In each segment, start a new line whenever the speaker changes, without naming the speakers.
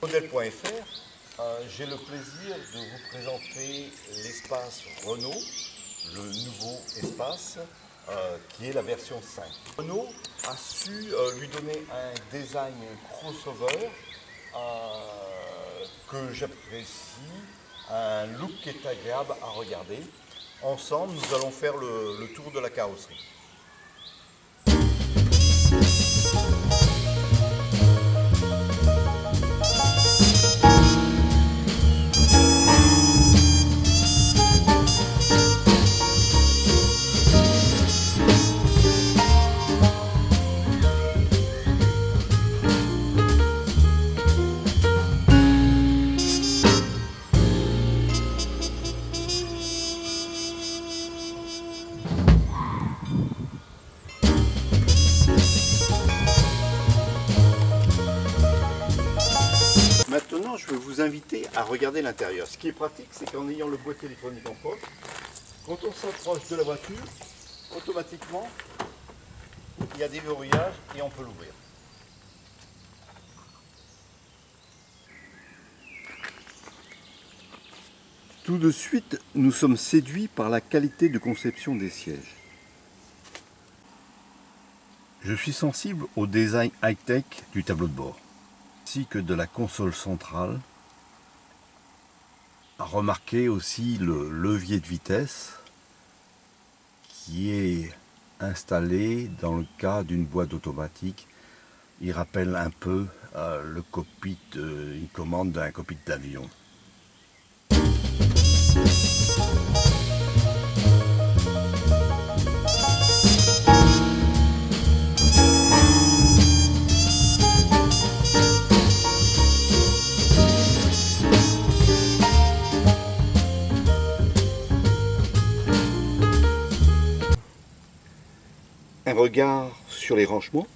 Modèle.fr, j'ai le plaisir de vous présenter l'espace Renault, le nouveau espace qui est la version 5. Renault a su lui donner un design crossover que j'apprécie, un look qui est agréable à regarder. Ensemble, nous allons faire le tour de la carrosserie. Maintenant, je vais vous inviter à regarder l'intérieur. Ce qui est pratique, c'est qu'en ayant le boîtier électronique en poche, quand on s'approche de la voiture, automatiquement, il y a des verrouillages et on peut l'ouvrir. Tout de suite, nous sommes séduits par la qualité de conception des sièges. Je suis sensible au design high-tech du tableau de bord, ainsi que de la console centrale. Remarquez aussi le levier de vitesse qui est installé dans le cas d'une boîte automatique. Il rappelle un peu le cockpit, une commande d'un cockpit d'avion. Un regard sur les rangements.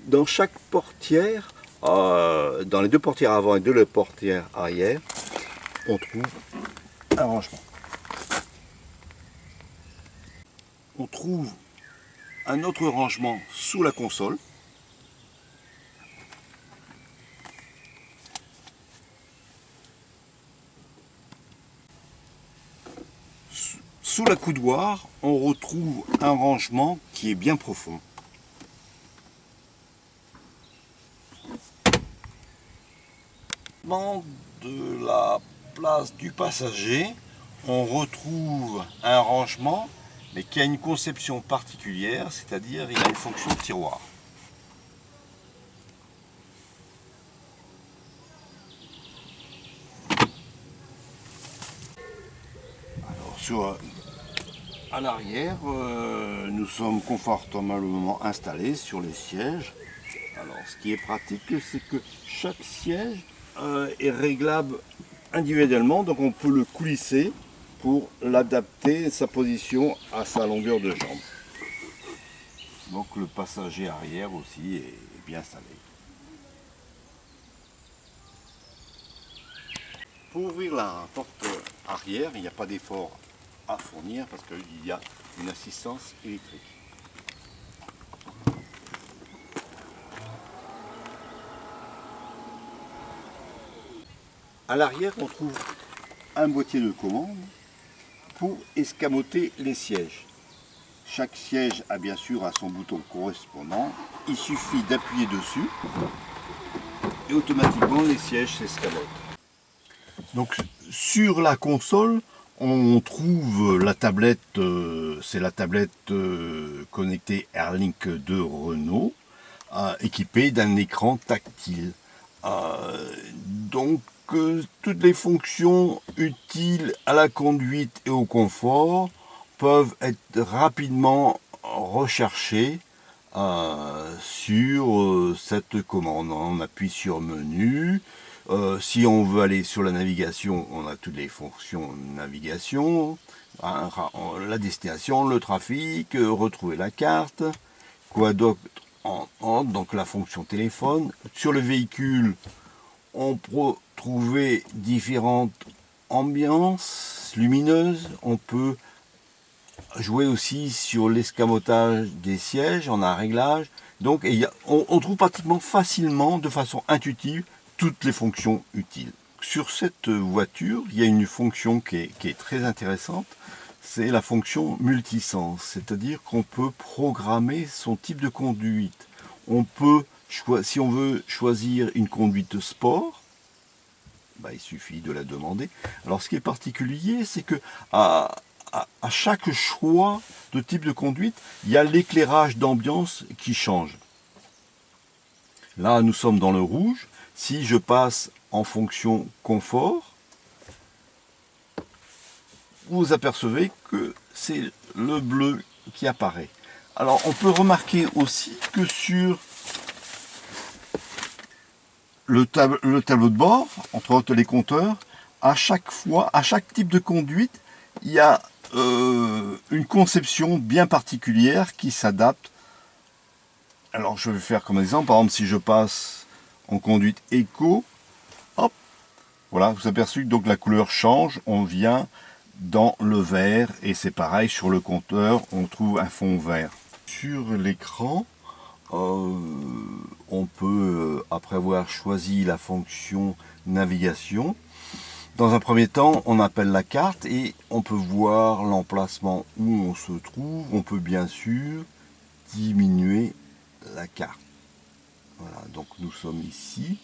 Dans chaque portière, dans les deux portières avant et deux portières arrière, on trouve un rangement. On trouve un autre rangement sous la console. Sous la coudoir, on retrouve un rangement qui est bien profond. De la place du passager, on retrouve un rangement, mais qui a une conception particulière, c'est-à-dire il a une fonction de tiroir. Alors, à l'arrière, nous sommes confortablement installés sur les sièges. Alors, ce qui est pratique, c'est que chaque siège est réglable individuellement, donc on peut le coulisser pour l'adapter, sa position à sa longueur de jambe. Donc le passager arrière aussi est bien installé. Pour ouvrir la porte arrière, il n'y a pas d'effort à fournir parce qu'il y a une assistance électrique. À l'arrière, on trouve un boîtier de commande pour escamoter les sièges. Chaque siège a bien sûr son bouton correspondant. Il suffit d'appuyer dessus et automatiquement les sièges s'escamotent. Donc sur la console, on trouve la tablette, c'est la tablette connectée Airlink de Renault, équipée d'un écran tactile. Donc toutes les fonctions utiles à la conduite et au confort peuvent être rapidement recherchées sur cette commande. On appuie sur menu. Si on veut aller sur la navigation, on a toutes les fonctions de navigation, la destination, le trafic, retrouver la carte, quoi d'autre, donc la fonction téléphone. Sur le véhicule, on peut trouver différentes ambiances lumineuses. On peut jouer aussi sur l'escamotage des sièges, on a un réglage. Donc on trouve pratiquement facilement, de façon intuitive, toutes les fonctions utiles. Sur cette voiture, il y a une fonction qui est très intéressante, c'est la fonction multisens, c'est-à-dire qu'on peut programmer son type de conduite. On peut, si on veut choisir une conduite sport, il suffit de la demander. Alors ce qui est particulier, c'est que à chaque choix de type de conduite, il y a l'éclairage d'ambiance qui change. Là, nous sommes dans le rouge. Si je passe en fonction confort, vous apercevez que c'est le bleu qui apparaît. Alors, on peut remarquer aussi que sur le tableau de bord, entre autres les compteurs, à chaque type de conduite, il y a une conception bien particulière qui s'adapte. Alors, je vais faire comme exemple, par exemple, si je passe en conduite éco, hop, voilà, vous apercevez que donc la couleur change, on vient dans le vert, et c'est pareil sur le compteur, on trouve un fond vert. Sur l'écran, on peut, après avoir choisi la fonction navigation, dans un premier temps, on appelle la carte et on peut voir l'emplacement où on se trouve. On peut bien sûr diminuer la carte. Voilà, donc nous sommes ici.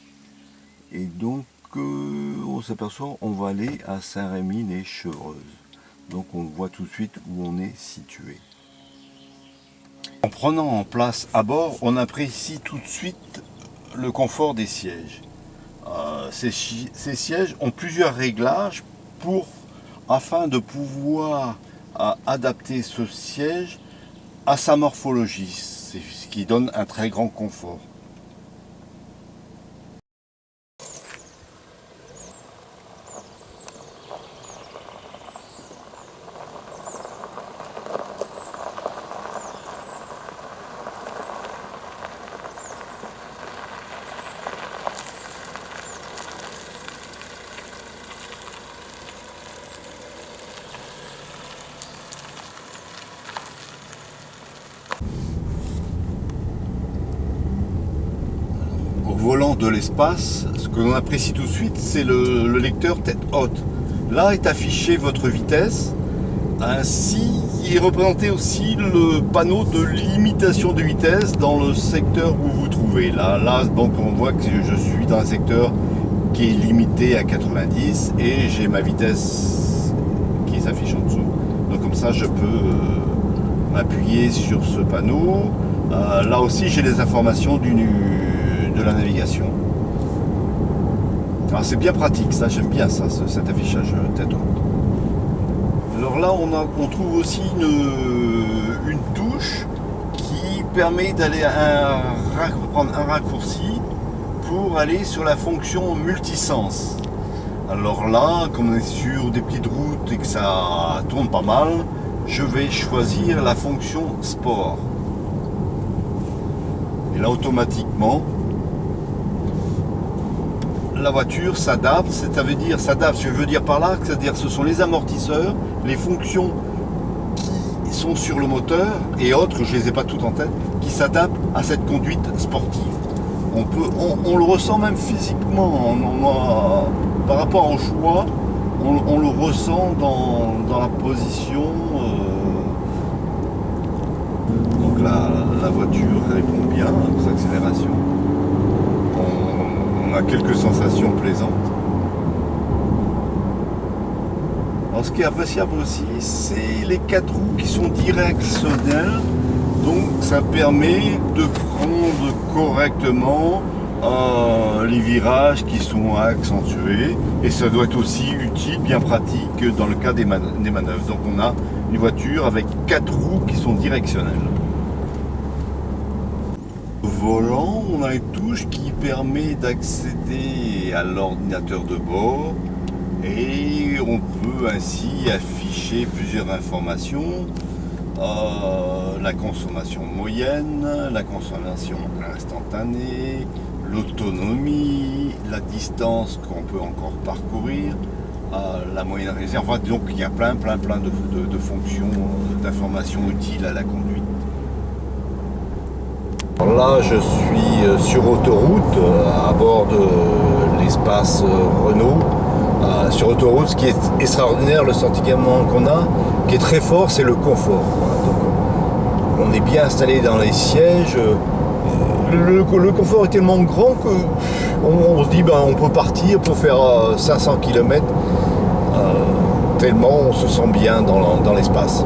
Et donc, on s'aperçoit, on va aller à Saint-Rémy-lès-Chevreuses. Donc on voit tout de suite où on est situé. En prenant en place à bord, on apprécie tout de suite le confort des sièges. Ces sièges ont plusieurs réglages afin de pouvoir adapter ce siège à sa morphologie, c'est ce qui donne un très grand confort. Au volant de l'espace, ce que l'on apprécie tout de suite, c'est le lecteur tête haute. Là est affichée votre vitesse. Ainsi, il est représenté aussi le panneau de limitation de vitesse dans le secteur où vous vous trouvez. Là, donc on voit que je suis dans un secteur qui est limité à 90 et j'ai ma vitesse qui s'affiche en dessous. Donc comme ça, je peux m'appuyer sur ce panneau. Là aussi, j'ai les informations de la navigation. Alors c'est bien pratique, ça j'aime bien ça, cet affichage tête haute. Alors là, on trouve aussi une touche qui permet d'aller prendre un raccourci pour aller sur la fonction multisens. Alors là, comme on est sur des petites routes et que ça tourne pas mal, je vais choisir la fonction sport. Et là, automatiquement, la voiture s'adapte, je veux dire par là, c'est-à-dire ce sont les amortisseurs, les fonctions qui sont sur le moteur et autres, je ne les ai pas toutes en tête, qui s'adaptent à cette conduite sportive. On le ressent même physiquement, par rapport au choix, on le ressent dans la position. Donc la voiture répond bien aux accélérations. On a quelques sensations plaisantes. Alors ce qui est appréciable aussi, c'est les 4 roues qui sont directionnelles. Donc ça permet de prendre correctement les virages qui sont accentués. Et ça doit être aussi utile, bien pratique dans le cas des manœuvres. Donc on a une voiture avec 4 roues qui sont directionnelles. Au volant, on a une touche qui permet d'accéder à l'ordinateur de bord et on peut ainsi afficher plusieurs informations, la consommation moyenne, la consommation instantanée, l'autonomie, la distance qu'on peut encore parcourir, la moyenne réserve. Enfin, donc il y a plein de fonctions, d'informations utiles à la conduite. Alors là, je suis sur autoroute, à bord de l'espace Renault. Sur autoroute, ce qui est extraordinaire, le sentiment qu'on a, qui est très fort, c'est le confort. Donc, on est bien installé dans les sièges. Le confort est tellement grand qu'on se dit on peut partir pour faire 500 km tellement on se sent bien dans l'espace.